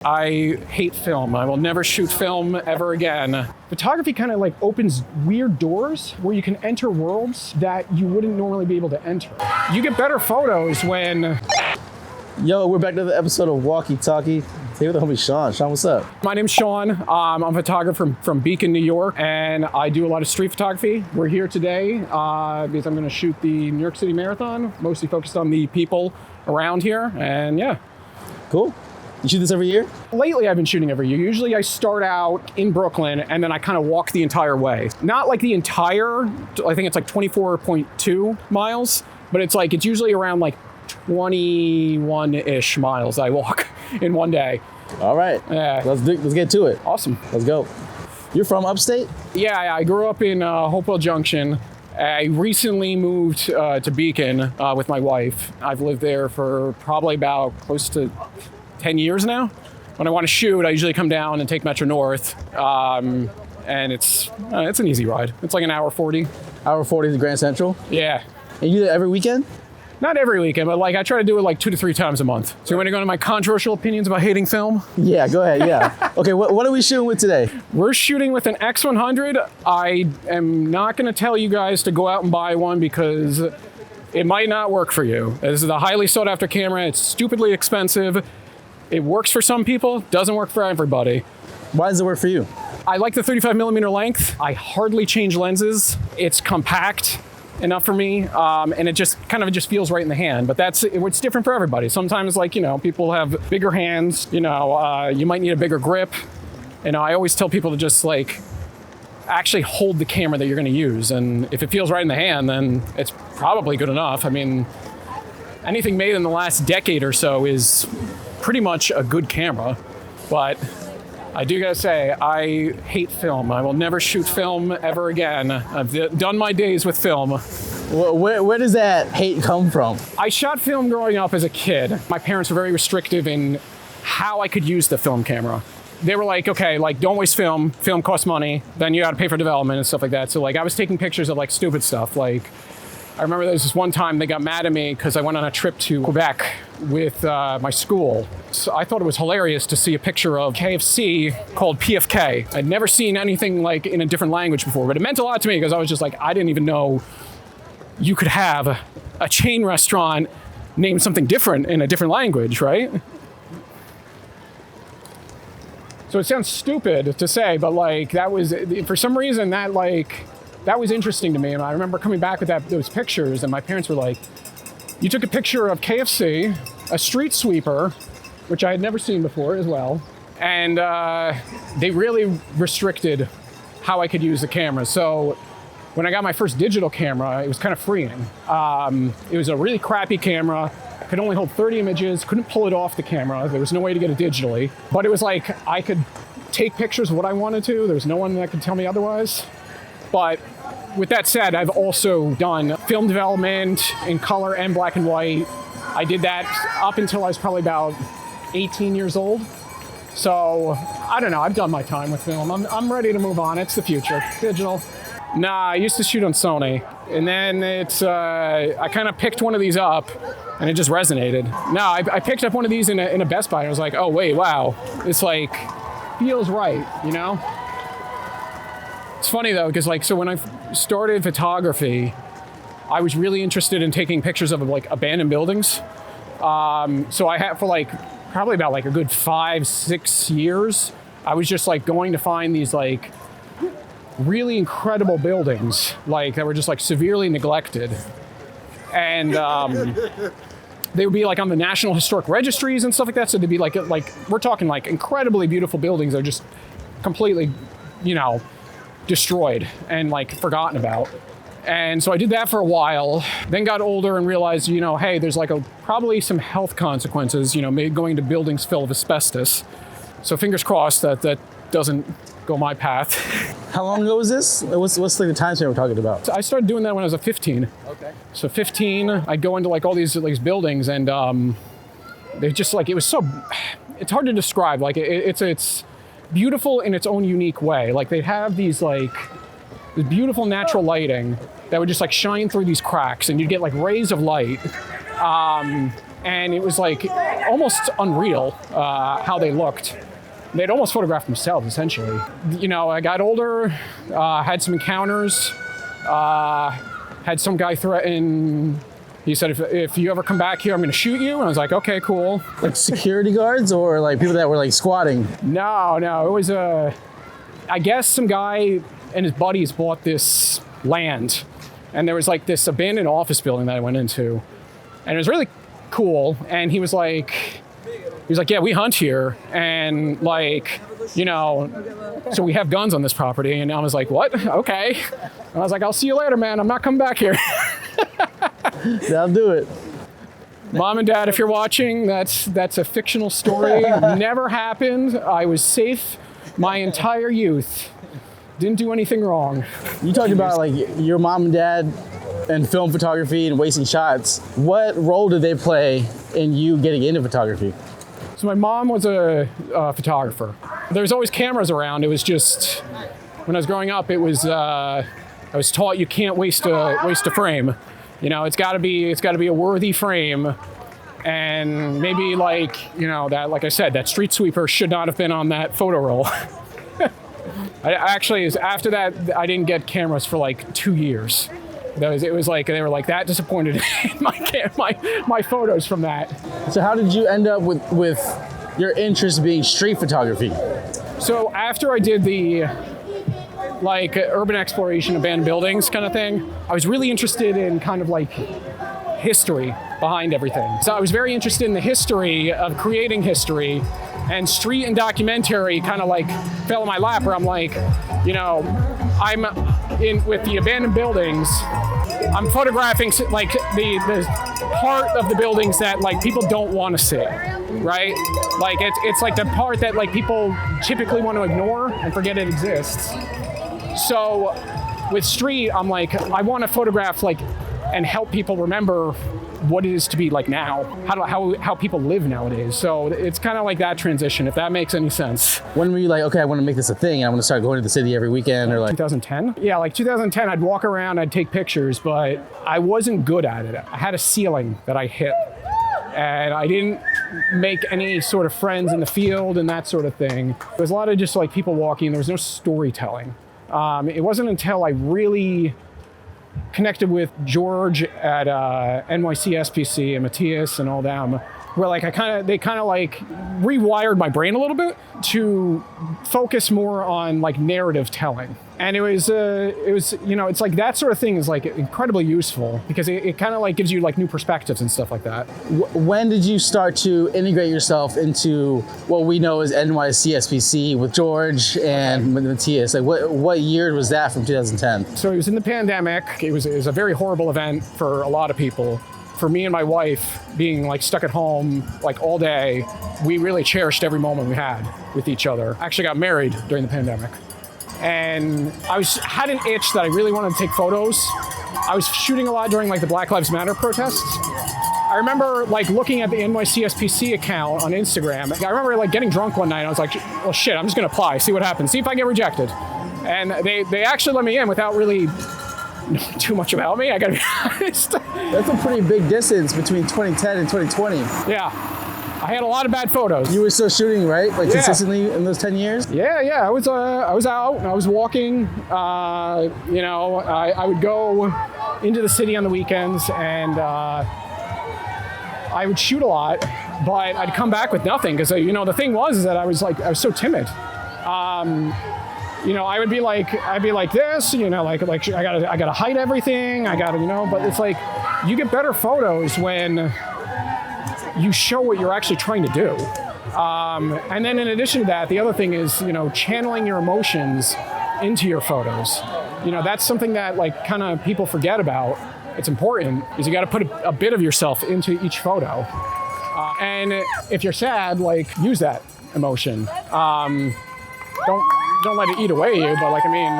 I hate film. I will never shoot film ever again. Photography kind of like opens weird doors where you can enter worlds that you wouldn't normally be able to enter. You get better photos when... Yo, we're back to the episode of Walkie Talkie. Today with the homie Sean. Sean, what's up? My name's Sean. I'm a photographer from Beacon, New York, and I do a lot of street photography. We're here today because I'm going to shoot the New York City Marathon, mostly focused on the people around here, and yeah. Cool. You shoot this every year? Lately, I've been shooting every year. Usually I start out in Brooklyn and then I kind of walk the entire way. Not like the entire, I think it's like 24.2 miles, but it's usually around like 21-ish miles I walk in one day. All right. Yeah. Let's get to it. Awesome. Let's go. You're from upstate? Yeah, I grew up in Hopewell Junction. I recently moved to Beacon with my wife. I've lived there for probably about close to 10 years now. When I want to shoot, I usually come down and take Metro North, and it's an easy ride. It's like an hour 40. Hour 40 to Grand Central? Yeah. And you do that every weekend? Not every weekend, but I try to do it like 2 to 3 times a month. So you want to go into my controversial opinions about hating film? Yeah, go ahead, yeah. Okay, what are we shooting with today? We're shooting with an X100. I am not going to tell you guys to go out and buy one because it might not work for you. This is a highly sought after camera. It's stupidly expensive. It works for some people, doesn't work for everybody. Why does it work for you? I like the 35 millimeter length. I hardly change lenses. It's compact enough for me, and it just feels right in the hand. But it's different for everybody. Sometimes, people have bigger hands. You might need a bigger grip. I always tell people to just actually hold the camera that you're going to use, and if it feels right in the hand, then it's probably good enough. I mean, anything made in the last decade or so is pretty much a good camera, but I do gotta say, I hate film. I will never shoot film ever again. I've done my days with film. Where does that hate come from? I shot film growing up as a kid. My parents were very restrictive in how I could use the film camera. They were like, okay, don't waste film. Film costs money. Then you gotta pay for development and stuff like that. So I was taking pictures of stupid stuff. I remember there was this one time they got mad at me because I went on a trip to Quebec with my school. So I thought it was hilarious to see a picture of KFC called PFK. I'd never seen anything in a different language before, but it meant a lot to me because I was just I didn't even know you could have a chain restaurant named something different in a different language, right? So it sounds stupid to say, but that was, for some reason, that was interesting to me. And I remember coming back with those pictures, and my parents were like, you took a picture of KFC, a street sweeper, which I had never seen before as well, and they really restricted how I could use the camera. So when I got my first digital camera, it was kind of freeing. It was a really crappy camera, could only hold 30 images, couldn't pull it off the camera. There was no way to get it digitally. But it was I could take pictures of what I wanted to. There was no one that could tell me otherwise. But with that said, I've also done film development in color and black and white. I did that up until I was probably about 18 years old. So I don't know, I've done my time with film. I'm ready to move on. It's the future. Digital. Nah, I used to shoot on Sony. And then I kind of picked one of these up and it just resonated. No, I picked up one of these in a Best Buy and I was like, oh wait, wow. It's feels right, It's funny though, because so when I started photography, I was really interested in taking pictures of abandoned buildings. So I had for probably about a good 5-6 years, I was just going to find these really incredible buildings that were just severely neglected. And they would be on the National Historic Registries and stuff like that. So they'd be we're talking incredibly beautiful buildings that are just completely, destroyed and forgotten about. And so I did that for a while, then got older and realized, hey, there's probably some health consequences, going to buildings filled with asbestos. So fingers crossed that doesn't go my path. How long ago was this? What's the time frame we're talking about? So I started doing that when I was 15. Okay. So 15, I'd go into all these buildings and they just it was so, it's hard to describe. It's beautiful in its own unique way. They'd have these this beautiful natural lighting that would just shine through these cracks and you'd get rays of light. And it was almost unreal how they looked. They'd almost photographed themselves, essentially. You know, I got older, had some encounters, had some guy threaten. He said, if you ever come back here, I'm going to shoot you. And I was like, okay, cool. Like security guards or like people that were like squatting? No, it was I guess some guy and his buddies bought this land. And there was like this abandoned office building that I went into. And it was really cool. And he was like, yeah, we hunt here. And like, you know, so we have guns on this property. And I was like, what? Okay. And I was like, I'll see you later, man. I'm not coming back here. That'll do it. Mom and Dad, if you're watching, that's a fictional story. Never happened. I was safe my entire youth. Didn't do anything wrong. You talked about like your mom and dad and film photography and wasting shots. What role did they play in you getting into photography? So my mom was a photographer. There was always cameras around. It was just, when I was growing up, it was, I was taught you can't waste a frame. You know, it's got to be a worthy frame, and maybe like, you know, that, like I said, that street sweeper should not have been on that photo roll. After that, I didn't get cameras for like 2 years. It was like they were like that disappointed in my photos from that. So how did you end up with your interest being street photography? So after I did the like urban exploration, abandoned buildings kind of thing, I was really interested in kind of like history behind everything. So I was very interested in the history of creating history, and street and documentary kind of like fell in my lap, where I'm like, you know, I'm in with the abandoned buildings, I'm photographing like the part of the buildings that like people don't want to see, right? Like it's like the part that like people typically want to ignore and forget it exists. So with street, I'm like, I want to photograph like and help people remember what it is to be like now, how people live nowadays. So it's kind of like that transition, if that makes any sense. When were you like, okay, I want to make this a thing, I want to start going to the city every weekend, or like 2010? Yeah, like 2010, I'd walk around, I'd take pictures, but I wasn't good at it. I had a ceiling that I hit, and I didn't make any sort of friends in the field and that sort of thing. There was a lot of just like people walking, there was no storytelling. It wasn't until I really connected with George at NYC SPC and Matthias and all them, where like they kind of like rewired my brain a little bit to focus more on like narrative telling. And it was you know, it's like that sort of thing is like incredibly useful because it kind of like gives you like new perspectives and stuff like that. When did you start to integrate yourself into what we know as NYC SPC with George and Matthias? Like what year was that from 2010? So it was in the pandemic. It was a very horrible event for a lot of people. For me and my wife, being like stuck at home like all day, we really cherished every moment we had with each other. I actually got married during the pandemic. And I had an itch that I really wanted to take photos. I was shooting a lot during like the Black Lives Matter protests. I remember like looking at the NYC SPC account on Instagram. I remember like getting drunk one night and I was like, well shit, I'm just gonna apply, see what happens, see if I get rejected. And they actually let me in without really knowing too much about me, I gotta be honest. That's a pretty big distance between 2010 and 2020. Yeah. I had a lot of bad photos. You were still shooting, right? Like yeah. Consistently in those 10 years? Yeah. I was out, I was walking. You know, I would go into the city on the weekends and I would shoot a lot, but I'd come back with nothing because, you know, the thing was that I was so timid. You know, I'd be like this, you know, like I gotta hide everything. I gotta, you know, but it's like you get better photos when you show what you're actually trying to do. And then in addition to that, the other thing is, you know, channeling your emotions into your photos. You know, that's something that like kind of people forget about. It's important, is you got to put a bit of yourself into each photo. And if you're sad, like use that emotion. Don't let it eat away you, but like, I mean,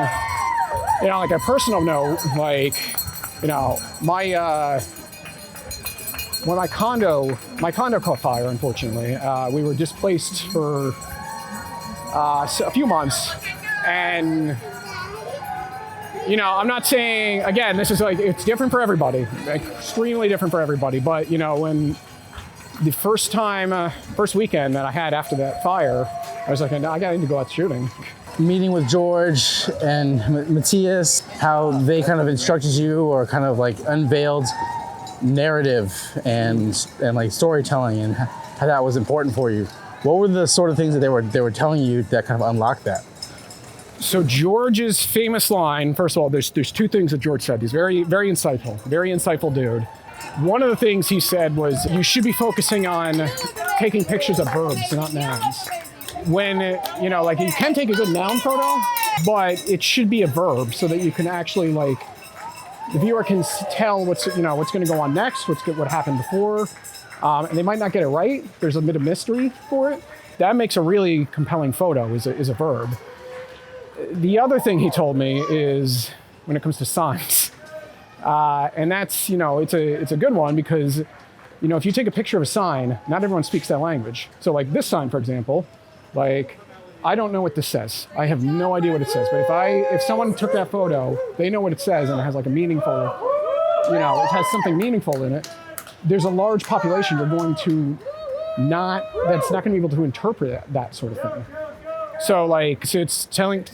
you know, like a personal note, like, you know, when my condo caught fire, unfortunately. We were displaced for a few months, and you know, I'm not saying, again, this is like, it's different for everybody, extremely different for everybody, but you know, when the first weekend that I had after that fire, I was like, I need to go out shooting. Meeting with George and Matthias, how they kind of instructed you or kind of like unveiled narrative and like storytelling and how that was important for you. What were the sort of things that they were telling you that kind of unlocked that? So George's famous line, first of all, there's two things that George said. He's very insightful dude. One of the things he said was, you should be focusing on taking pictures of verbs, not nouns. When, like you can take a good noun photo, but it should be a verb so that you can actually like, the viewer can tell what's going to go on next, what happened before, and they might not get it right. There's a bit of mystery for it. That makes a really compelling photo is a verb. The other thing he told me is when it comes to signs, and that's, it's a good one because, if you take a picture of a sign, not everyone speaks that language. So like this sign, for example, like, I don't know what this says. I have no idea what it says. But if someone took that photo, they know what it says and it has like a meaningful, it has something meaningful in it. There's a large population that's not going to be able to interpret that sort of thing. So it's taking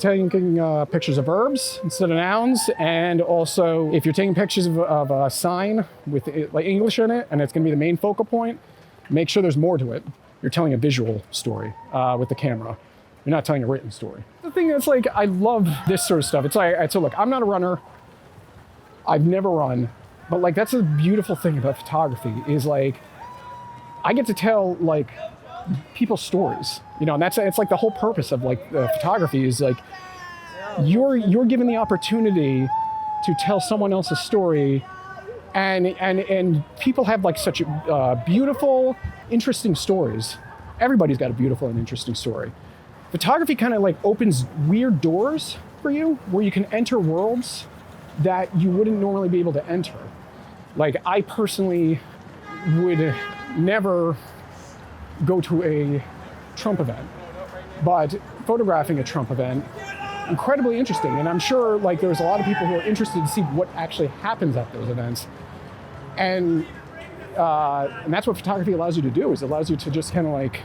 pictures of verbs instead of nouns, and also if you're taking pictures of a sign with like English in it, and it's going to be the main focal point, make sure there's more to it. You're telling a visual story with the camera. You're not telling a written story. The thing that's like, I love this sort of stuff. It's like, so look, I'm not a runner. I've never run, but like that's a beautiful thing about photography is like, I get to tell like people's stories, and it's like the whole purpose of like photography is like, you're given the opportunity to tell someone else's story, and people have like such beautiful, interesting stories. Everybody's got a beautiful and interesting story. Photography kind of like opens weird doors for you where you can enter worlds that you wouldn't normally be able to enter. Like I personally would never go to a Trump event, but photographing a Trump event, incredibly interesting. And I'm sure like there's a lot of people who are interested to see what actually happens at those events. And that's what photography allows you to do, is it allows you to just kind of like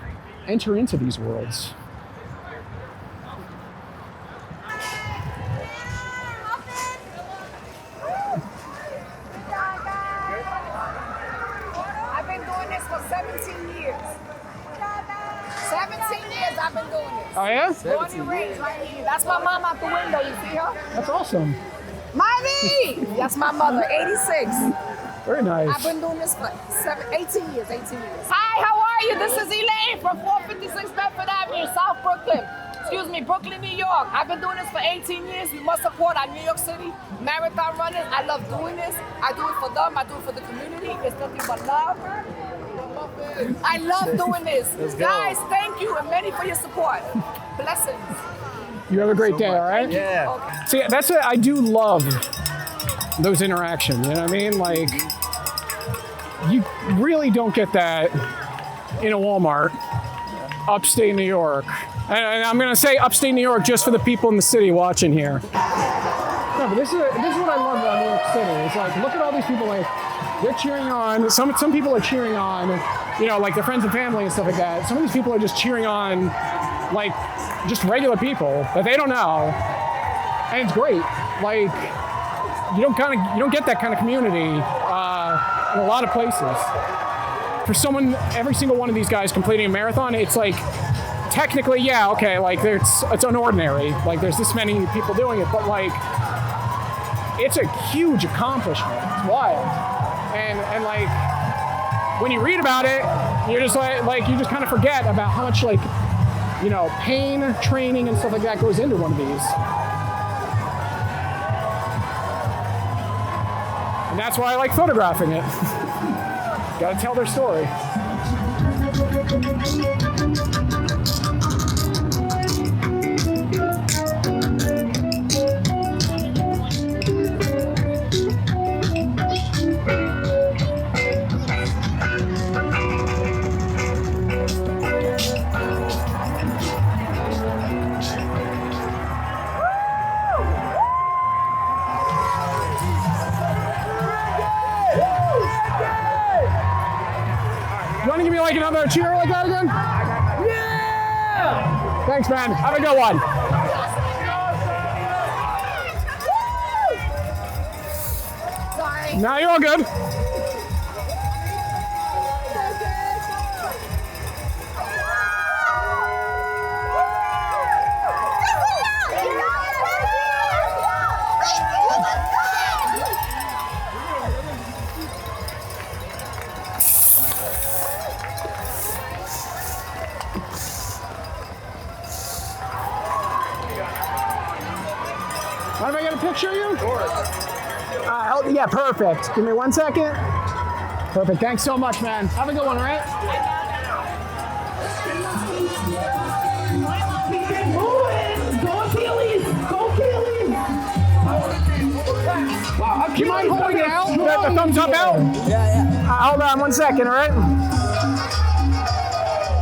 enter into these worlds. I've been doing this for 17 years. 17 years I've been doing this. Oh yeah? Born and raised right here. That's my mom out the window, you see her? That's awesome. Mommy! That's my mother, 86. Very nice. I've been doing this for 18 years. Hi, how are you? This is Elaine from 456 Bedford Avenue, South Brooklyn. Excuse me, Brooklyn, New York. I've been doing this for 18 years. We must support our New York City marathon runners. I love doing this. I do it for them. I do it for the community. It's nothing but love. I love doing this. Guys, thank you and many for your support. Blessings. You have a great day, all right? Yeah. Okay. See, that's it. I do love those interactions, you know what I mean? Like, you really don't get that in a Walmart, upstate New York. And I'm gonna say upstate New York just for the people in the city watching here. No, but this is what I love about New York City. It's like, look at all these people, like, they're cheering on, some people are cheering on, like their friends and family and stuff like that. Some of these people are just cheering on, like, just regular people that they don't know. And it's great. Like, you don't get that kind of community in a lot of places. For every single one of these guys completing a marathon, it's like, technically, yeah, okay, like it's unordinary. Like there's this many people doing it, but like, it's a huge accomplishment. It's wild. And like, when you read about it, you're just like you just kind of forget about how much like, pain, training, and stuff like that goes into one of these. And that's why I like photographing it. Gotta tell their story. You want to give me another cheer like that again? Yeah! Thanks, man. Have a good one. Sorry. No, you're all good. Mind if I get a picture of you? Sure. Yeah, perfect. Give me 1 second. Perfect. Thanks so much, man. Have a good one, all right? Do you mind holding it out? The thumbs up out? Yeah. Hold on 1 second, all right?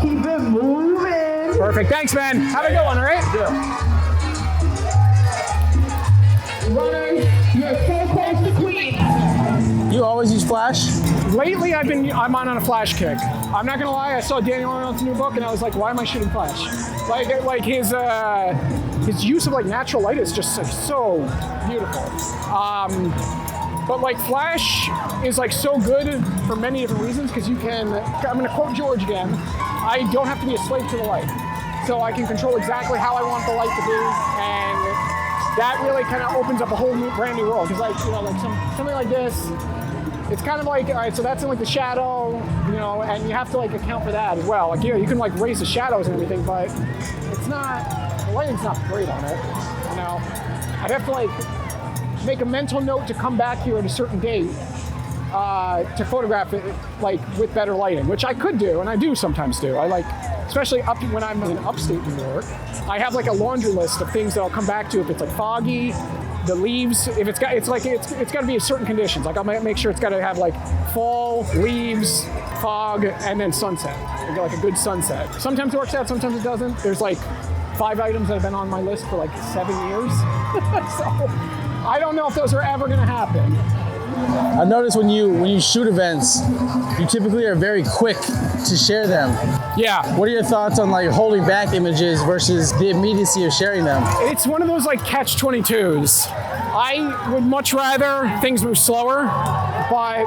Keep it moving. Perfect. Thanks, man. Have a good one, all right? Yeah. Running, you're so close to queen. You always use flash? Lately, I'm on a flash kick. I'm not gonna lie. I saw Daniel Arnold's new book, and I was like, why am I shooting flash? Like his use of like natural light is just like so beautiful. But like flash is like so good for many different reasons because you can. I'm gonna quote George again. I don't have to be a slave to the light, so I can control exactly how I want the light to be, and that really kind of opens up a whole brand new world. Because like like something like this, it's kind of like, all right, so that's in like the shadow, and you have to like account for that as well. Like you can like raise the shadows and everything, but it's not, the lighting's not great on it. I'd have to like make a mental note to come back here at a certain date to photograph it like with better lighting, which I could do, and I do sometimes do. I like, especially when I'm in upstate New York, I have like a laundry list of things that I'll come back to if it's like foggy, the leaves, if it's got to be in certain conditions. Like I'll make sure it's got to have like fall, leaves, fog, and then sunset. I get like a good sunset. Sometimes it works out, sometimes it doesn't. There's like 5 items that have been on my list for like 7 years. So I don't know if those are ever gonna happen. I noticed when you shoot events, you typically are very quick to share them. Yeah. What are your thoughts on like holding back images versus the immediacy of sharing them? It's one of those like catch-22s. I would much rather things move slower, but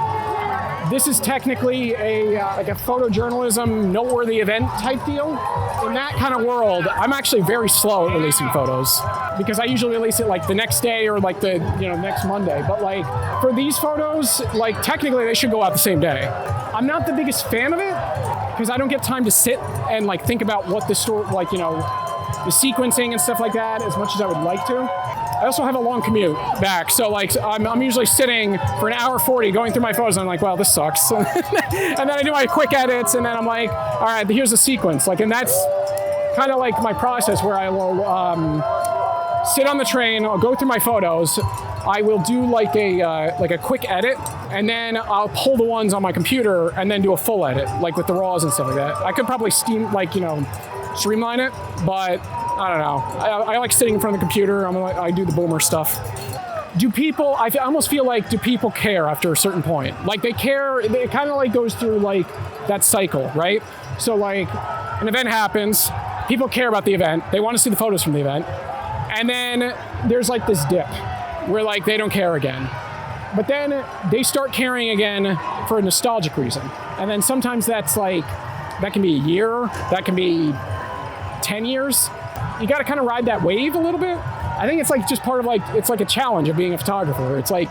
this is technically a photojournalism noteworthy event type deal. In that kind of world, I'm actually very slow at releasing photos because I usually release it like the next day or like the next Monday. But like for these photos, like technically they should go out the same day. I'm not the biggest fan of it because I don't get time to sit and like think about what the story, like the sequencing and stuff like that as much as I would like to. I also have a long commute back, so like I'm usually sitting for an hour 40 going through my photos, and I'm like, well, this sucks. And then I do my quick edits, and then I'm like, all right, here's the sequence. Like, and that's kind of like my process where I will sit on the train, I'll go through my photos, I will do like a quick edit, and then I'll pull the ones on my computer and then do a full edit, like with the raws and stuff like that. I could probably streamline it, but I don't know. I like sitting in front of the computer. I do the boomer stuff. Do people, I almost feel like, do people care after a certain point? Like they care, it kind of like goes through like that cycle, right? So like an event happens, people care about the event, they want to see the photos from the event, and then there's like this dip where like they don't care again. But then they start caring again for a nostalgic reason. And then sometimes that's like, that can be a year, that can be 10 years. You got to kind of ride that wave a little bit. I think it's like just part of like, it's like a challenge of being a photographer. It's like,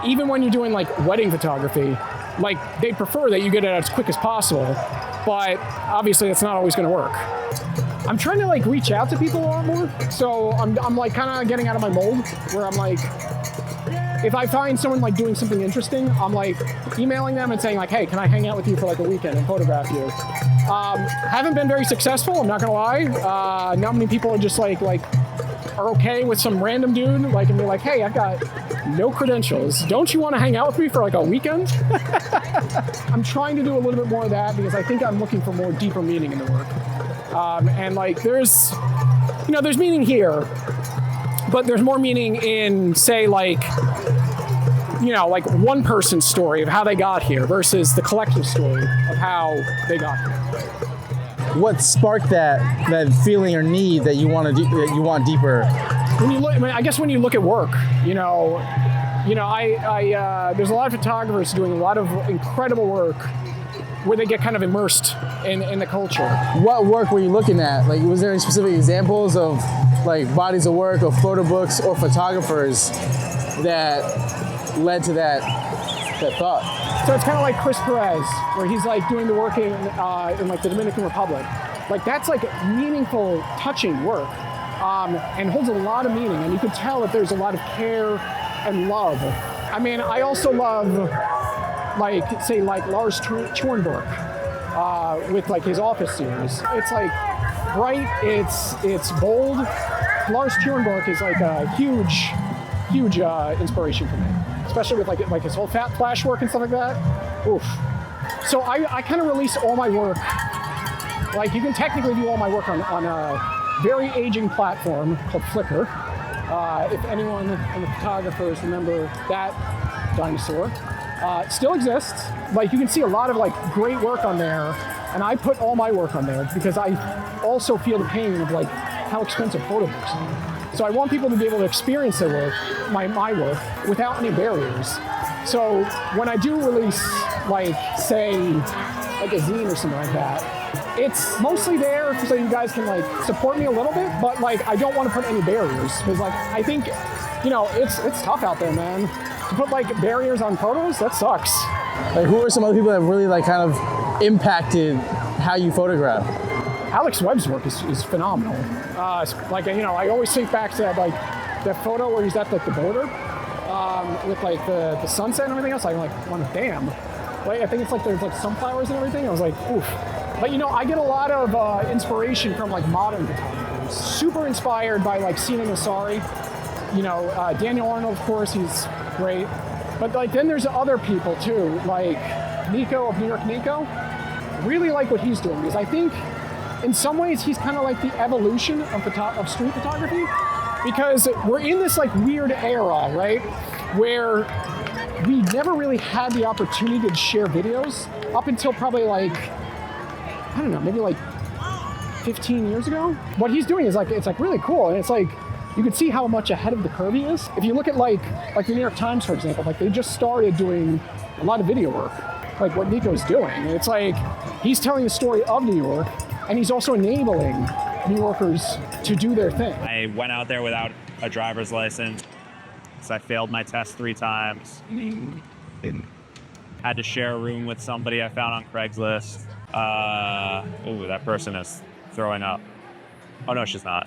even when you're doing like wedding photography, like they prefer that you get it as quick as possible, but obviously it's not always going to work. I'm trying to like reach out to people a lot more. So I'm like kind of getting out of my mold where I'm like, if I find someone like doing something interesting, I'm like emailing them and saying like, hey, can I hang out with you for like a weekend and photograph you? Haven't been very successful, I'm not gonna lie. Not many people are just like are okay with some random dude like and be like, hey, I've got no credentials. Don't you want to hang out with me for like a weekend? I'm trying to do a little bit more of that because I think I'm looking for more deeper meaning in the work. And like there's meaning here, but there's more meaning in, say, like one person's story of how they got here versus the collective story of of how they got there. What sparked that feeling or need that you want to do, that you want deeper? When you look, I guess when you look at work, there's a lot of photographers doing a lot of incredible work where they get kind of immersed in the culture. What work were you looking at? Like, was there any specific examples of like bodies of work or photo books or photographers that led to that thought? So it's kind of like Chris Perez, where he's like doing the work in like the Dominican Republic. Like that's like meaningful, touching work, and holds a lot of meaning. And you can tell that there's a lot of care and love. I mean, I also love, like, say, like Lars Schoenberg with like his Office series. It's like bright, it's bold. Lars Schoenberg is like a huge inspiration for me, especially with like his whole flash work and stuff like that. Oof. So I kind of release all my work. Like you can technically do all my work on a very aging platform called Flickr. If anyone in the photographers remember that dinosaur, it still exists. Like you can see a lot of like great work on there, and I put all my work on there because I also feel the pain of like how expensive photo books are. So I want people to be able to experience their work, my work, without any barriers. So when I do release, like, say, like a zine or something like that, it's mostly there so you guys can, like, support me a little bit, but, like, I don't want to put any barriers. Because, like, I think, it's tough out there, man. To put, like, barriers on photos, that sucks. Like, who are some other people that really, like, kind of impacted how you photograph? Alex Webb's work is phenomenal. I always think back to that photo where he's at like the border with like the sunset and everything else. I'm like, damn. Like I think it's like there's like sunflowers and everything. I was like, oof. But I get a lot of inspiration from like modern photographers. Super inspired by like Sina Nassari. Daniel Arnold, of course, he's great. But like then there's other people too, like Nico of New York Nico. Really like what he's doing because I think in some ways, he's kind of like the evolution of street photography because we're in this like weird era, right? Where we never really had the opportunity to share videos up until probably like, I don't know, maybe like 15 years ago. What he's doing is like, it's like really cool. And it's like, you can see how much ahead of the curve he is. If you look at like the New York Times, for example, like they just started doing a lot of video work, like what Nico's doing. And it's like, he's telling the story of New York. And he's also enabling New Yorkers to do their thing. I went out there without a driver's license. So I failed my test 3 times. Had to share a room with somebody I found on Craigslist. That person is throwing up. Oh no, she's not.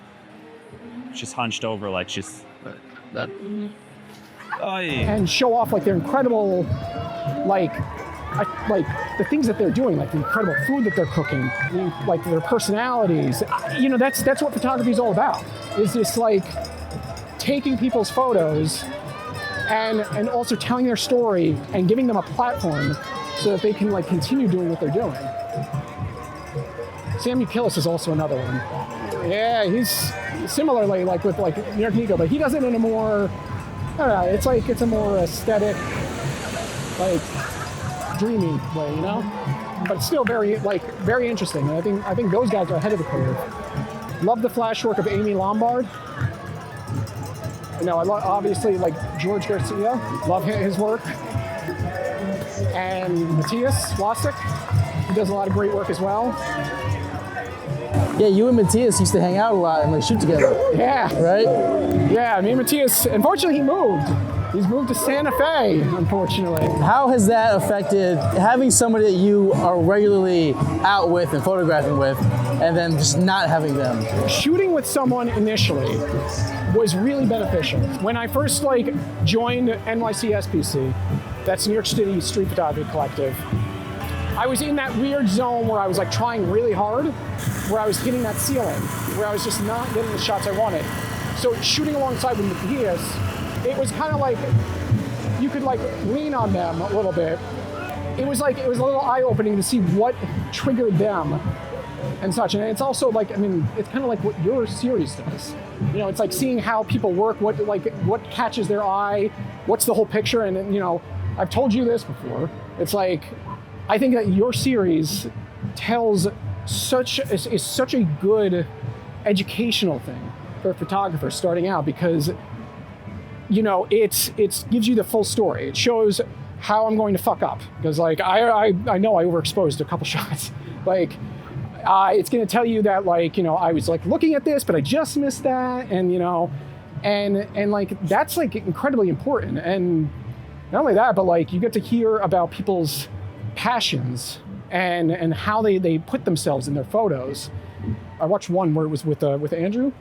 She's hunched over like she's... And show off like their incredible, like the things that they're doing, like the incredible food that they're cooking, like their personalities. That's what photography is all about. Is this like taking people's photos and also telling their story and giving them a platform so that they can like continue doing what they're doing. Sam Ukillis is also another one. Yeah, he's similarly like with like New York Nico, but he does it in a more, I don't know, it's a more aesthetic, like dreamy way, but still very interesting. And I think those guys are ahead of the curve. Love the flash work of Amy Lombard. I love obviously like George Garcia. Love his work. And Matthias Wasik, he does a lot of great work as well. Yeah, you and Matthias used to hang out a lot and like shoot together. Yeah. Right? Yeah, me and Matthias, unfortunately he moved. He's moved to Santa Fe, unfortunately. How has that affected having somebody that you are regularly out with and photographing with, and then just not having them? Shooting with someone initially was really beneficial. When I first joined NYC SPC, that's New York City Street Photography Collective, I was in that weird zone where I was trying really hard, where I was hitting that ceiling, where I was just not getting the shots I wanted. So shooting alongside with Matthias, it was kind of like you could lean on them a little bit. It was a little eye-opening to see what triggered them and such. And it's also it's kind of like what your series does. It's like seeing how people work, what catches their eye, what's the whole picture. And I've told you this before. It's like I think that your series tells is such a good educational thing for a photographer starting out, because you know it gives you the full story. It shows how I'm going to fuck up, because like I know I overexposed a couple shots. Like it's going to tell you that, like, you know, I was like looking at this but I just missed that, and you know, and like that's like incredibly important. And not only that, but like you get to hear about people's passions and how they put themselves in their photos. I watched one where it was with Andrew,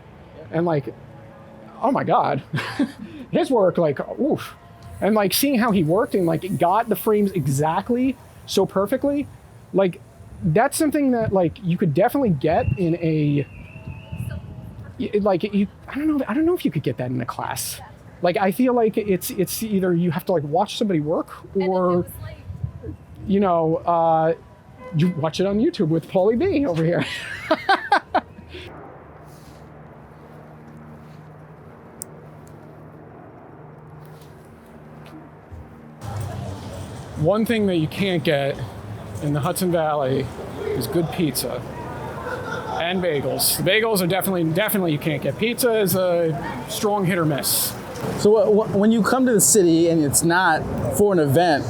and like, oh my God, his work, like, oof. And like seeing how he worked and like got the frames exactly so perfectly, like that's something that like you could definitely get in a, like you, I don't know if you could get that in a class. Like I feel like it's either you have to like watch somebody work, or you know, you watch it on YouTube with Paulie B over here. One thing that you can't get in the Hudson Valley is good pizza and bagels. The bagels are definitely you can't get. Pizza is a strong hit or miss. So when you come to the city and it's not for an event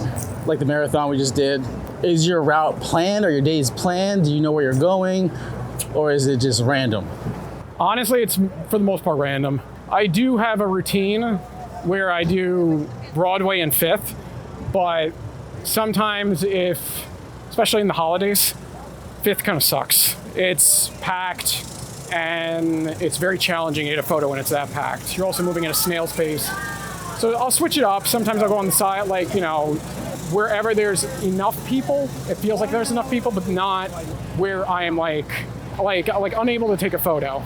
like the marathon we just did, is your route planned or your days planned? Do you know where you're going, or is it just random? Honestly, it's for the most part random. I do have a routine where I do Broadway and Fifth, but sometimes especially in the holidays, Fifth kind of sucks. It's packed and it's very challenging to get a photo when it's that packed. You're also moving at a snail's pace. So I'll switch it up. Sometimes I'll go on the side, like, you know, wherever there's enough people, it feels like there's enough people, but not where I am like unable to take a photo.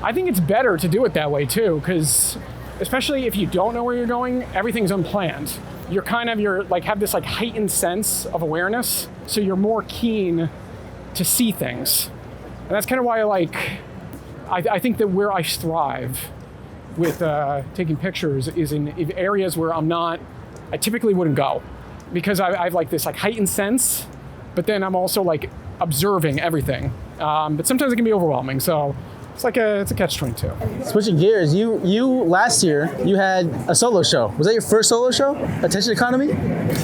I think it's better to do it that way too, because especially if you don't know where you're going, everything's unplanned. You're have this like heightened sense of awareness, so you're more keen to see things. And that's kind of why I think that where I thrive with taking pictures is in areas where I typically wouldn't go, because I have like this like heightened sense, but then I'm also like observing everything. But sometimes it can be overwhelming, so it's a catch-22. Switching gears, you last year you had a solo show. Was that your first solo show? Attention Economy?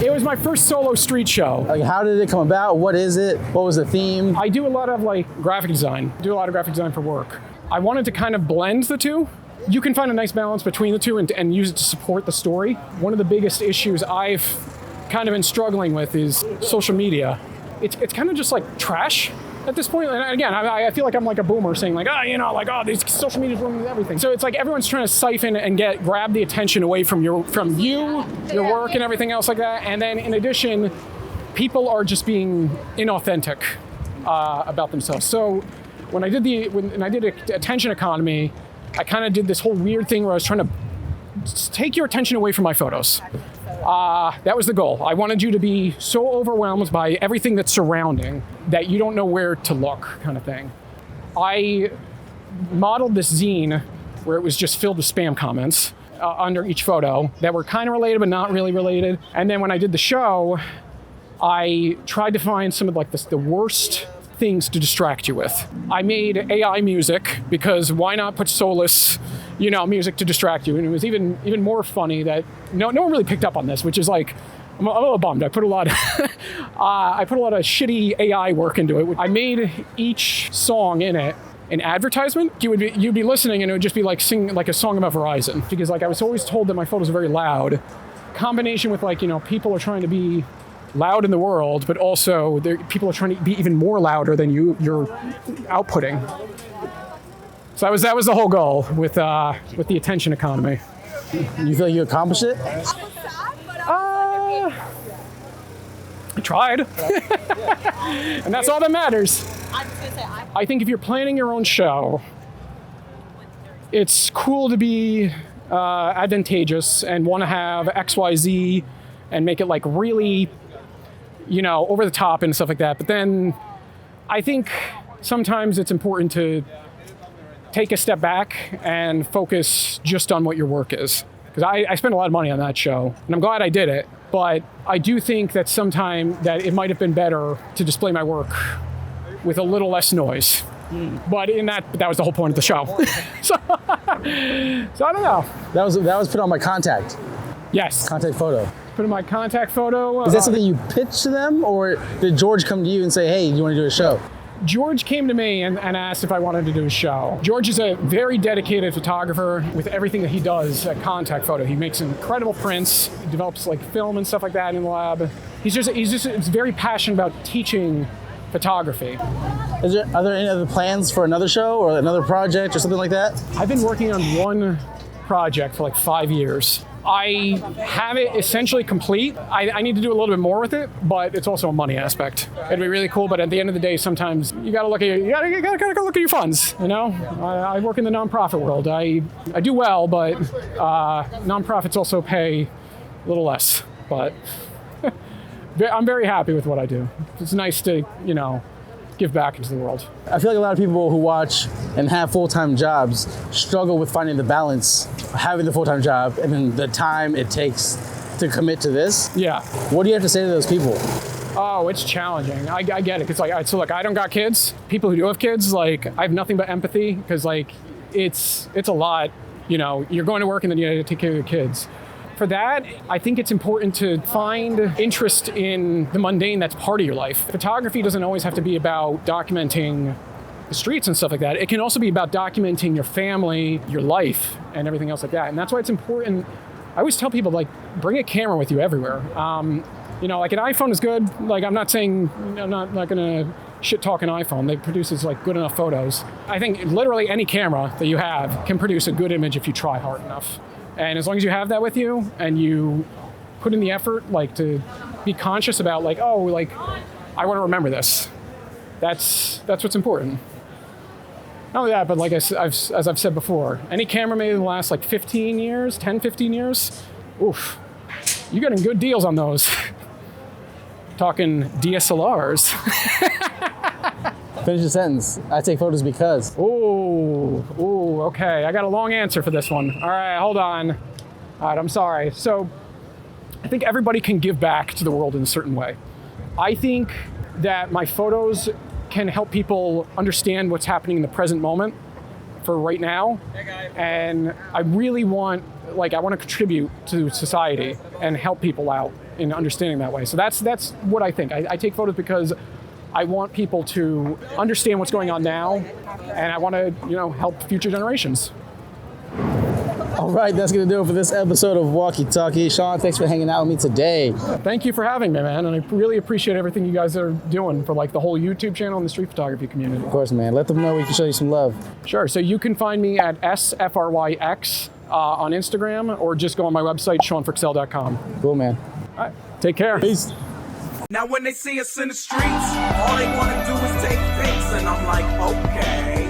It was my first solo street show. Like, how did it come about? What is it? What was the theme? I do a lot of like graphic design. I do a lot of graphic design for work. I wanted to kind of blend the two. You can find a nice balance between the two and use it to support the story. One of the biggest issues I've kind of been struggling with is social media. It's kind of just like trash at this point. And again, I feel like I'm like a boomer saying like, these social media's ruining everything. So it's like everyone's trying to siphon and grab the attention away from you, your work and everything else like that. And then in addition, people are just being inauthentic about themselves. So when I did Attention Economy, I kind of did this whole weird thing where I was trying to take your attention away from my photos. That was the goal. I wanted you to be so overwhelmed by everything that's surrounding that you don't know where to look, kind of thing. I modeled this zine where it was just filled with spam comments under each photo that were kind of related but not really related. And then when I did the show, I tried to find some of like the worst things to distract you with. I made AI music, because why not put soulless, music to distract you? And it was even more funny that no one really picked up on this, which is like, I'm a little bummed. I put a lot of shitty AI work into it. I made each song in it an advertisement. You'd be listening and it would just be like singing like a song about Verizon, because like I was always told that my photos are very loud. Combination with like, people are trying to be loud in the world, but also people are trying to be even more louder than you're outputting. So that was the whole goal with the Attention Economy. You feel like you accomplished it? I tried. And that's all that matters. I think if you're planning your own show, it's cool to be advantageous and want to have XYZ and make it like really, over the top and stuff like that. But then I think sometimes it's important to take a step back and focus just on what your work is. Because I spent a lot of money on that show, and I'm glad I did it. But I do think that sometime that it might have been better to display my work with a little less noise. But that was the whole point of the show. so I don't know. That was put on my contact Yes. photo. Put in my contact photo. Is that something you pitched to them, or did George come to you and say, hey, do you want to do a show? George came to me and asked if I wanted to do a show. George is a very dedicated photographer with everything that he does at Contact Photo. He makes incredible prints, develops like film and stuff like that in the lab. He's just very passionate about teaching photography. Are there any other plans for another show or another project or something like that? I've been working on one project for like 5 years. I have it essentially complete. I need to do a little bit more with it, but it's also a money aspect. It'd be really cool, but at the end of the day, sometimes you gotta look at go look at your funds. You know, I work in the nonprofit world. I do well, but nonprofits also pay a little less. But I'm very happy with what I do. It's nice to give back into the world. I feel like a lot of people who watch and have full-time jobs struggle with finding the balance, having the full-time job, and then the time it takes to commit to this. Yeah. What do you have to say to those people? Oh, it's challenging. I get it. Cause so look, I don't got kids. People who do have kids, I have nothing but empathy because it's a lot. You're going to work and then you have to take care of your kids. For that, I think it's important to find interest in the mundane that's part of your life. Photography doesn't always have to be about documenting the streets and stuff like that. It can also be about documenting your family, your life, and everything else like that. And that's why it's important. I always tell people, bring a camera with you everywhere. An iPhone is good. I'm not saying, I'm not going to shit talk an iPhone. It produces good enough photos. I think literally any camera that you have can produce a good image if you try hard enough. And as long as you have that with you and you put in the effort, to be conscious about I want to remember this. That's what's important. Not only that, but as I've said before, any camera made in the last 15 years, 10, 15 years, oof, you're getting good deals on those. Talking DSLRs. Finish the sentence. I take photos because. Ooh, okay. I got a long answer for this one. All right, hold on. All right, I'm sorry. So I think everybody can give back to the world in a certain way. I think that my photos can help people understand what's happening in the present moment for right now. And I really want to contribute to society and help people out in understanding that way. So that's what I think. I take photos because I want people to understand what's going on now, and I want to, help future generations. All right, that's going to do it for this episode of Walkie Talkie. Sean, thanks for hanging out with me today. Thank you for having me, man, and I really appreciate everything you guys are doing for the whole YouTube channel and the street photography community. Of course, man. Let them know we can show you some love. Sure. So you can find me at SFRYX on Instagram, or just go on my website, SeanFryxell.com. Cool, man. All right. Take care. Peace. Now when they see us in the streets, all they wanna do is take pics, and I'm like, okay.